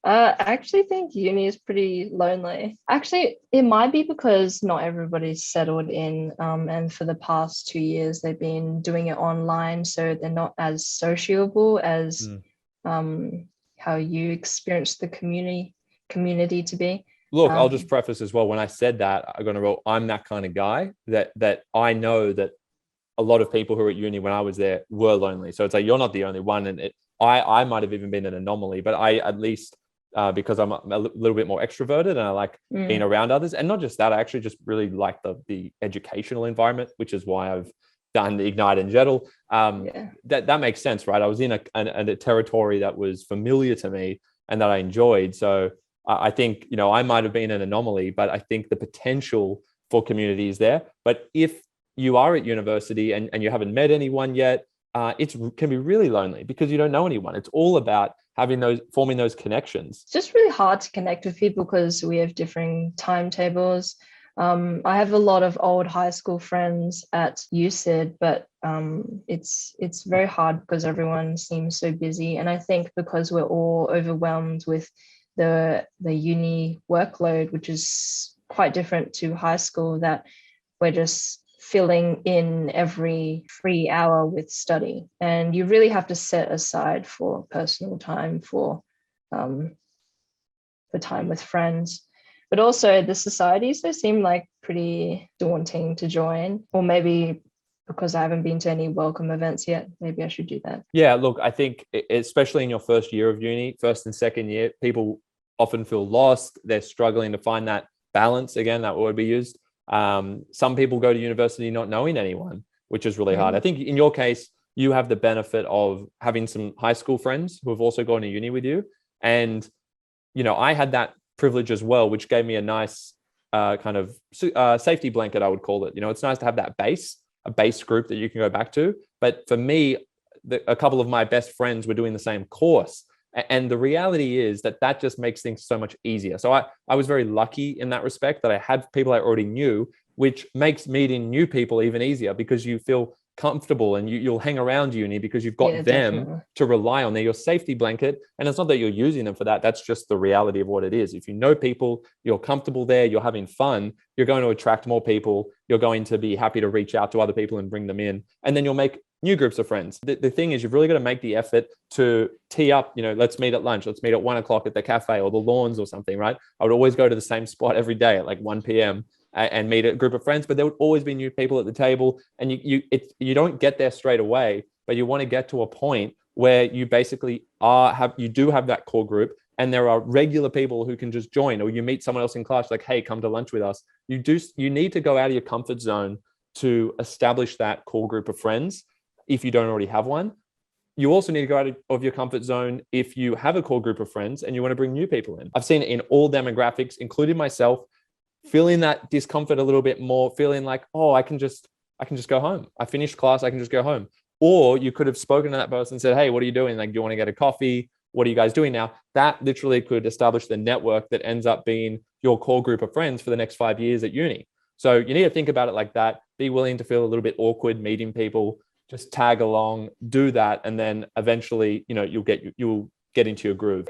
I actually think uni is pretty lonely. Actually, it might be because not everybody's settled in, and for the past 2 years they've been doing it online, so they're not as sociable as Mm. how you experience the community to be. Look, I'll just Um, preface as well. When I said that, I'm going to roll. I'm that kind of guy that I know that a lot of people who were at uni when I was there were lonely. So it's like you're not the only one, and I might have even been an anomaly, but I at least because I'm a little bit more extroverted and I like being mm, around others, and not just that, I actually just really like the educational environment, which is why I've done the Ignite and Jettle. yeah. That makes sense, right? I was in a territory that was familiar to me and that I enjoyed. So I think I might have been an anomaly, but I think the potential for community is there. But if you are at university and you haven't met anyone yet, it can be really lonely because you don't know anyone. It's all about forming those connections. It's just really hard to connect with people because we have differing timetables. I have a lot of old high school friends at UCID, but it's very hard because everyone seems so busy. And I think because we're all overwhelmed with the uni workload, which is quite different to high school, that we're just filling in every free hour with study. And you really have to set aside for personal time um, for time with friends. But also the societies, they seem like pretty daunting to join. Or maybe because I haven't been to any welcome events yet, maybe I should do that. Yeah, look, I think especially in your first year of uni, first and second year, people often feel lost. They're struggling to find that balance. Again, that word we used. Some people go to university not knowing anyone, which is really hard. I Mm. think in your case, you have the benefit of having some high school friends who have also gone to uni with you. And, I had that privilege as well, which gave me a nice kind of safety blanket, I would call it. It's nice to have that a base group that you can go back to. But for me, a couple of my best friends were doing the same course. And the reality is that just makes things so much easier. So I was very lucky in that respect that I had people I already knew, which makes meeting new people even easier because you feel comfortable and you'll hang around uni because you've Yeah, got them definitely. to rely on. They're your safety blanket. And it's not that you're using them for that. That's just the reality of what it is. If you know people, you're comfortable there, you're having fun, you're going to attract more people. You're going to be happy to reach out to other people and bring them in. And then you'll make new groups of friends. The thing is, you've really got to make the effort to tee up, let's meet at lunch, let's meet at 1 o'clock at the cafe or the lawns or something, right? I would always go to the same spot every day at like 1 p.m. and meet a group of friends, but there would always be new people at the table. And you don't get there straight away, but you want to get to a point where you basically you do have that core group and there are regular people who can just join, or you meet someone else in class like, hey, come to lunch with us. You need to go out of your comfort zone to establish that core group of friends if you don't already have one. You also need to go out of your comfort zone if you have a core group of friends and you want to bring new people in. I've seen it in all demographics, including myself, feeling that discomfort a little bit more, feeling like, oh, I can just go home. I finished class, I can just go home. Or you could have spoken to that person and said, hey, what are you doing? Like, do you want to get a coffee? What are you guys doing now? That literally could establish the network that ends up being your core group of friends for the next 5 years at uni. So you need to think about it like that. Be willing to feel a little bit awkward meeting people, just tag along, do that. And then eventually, you'll get into your groove.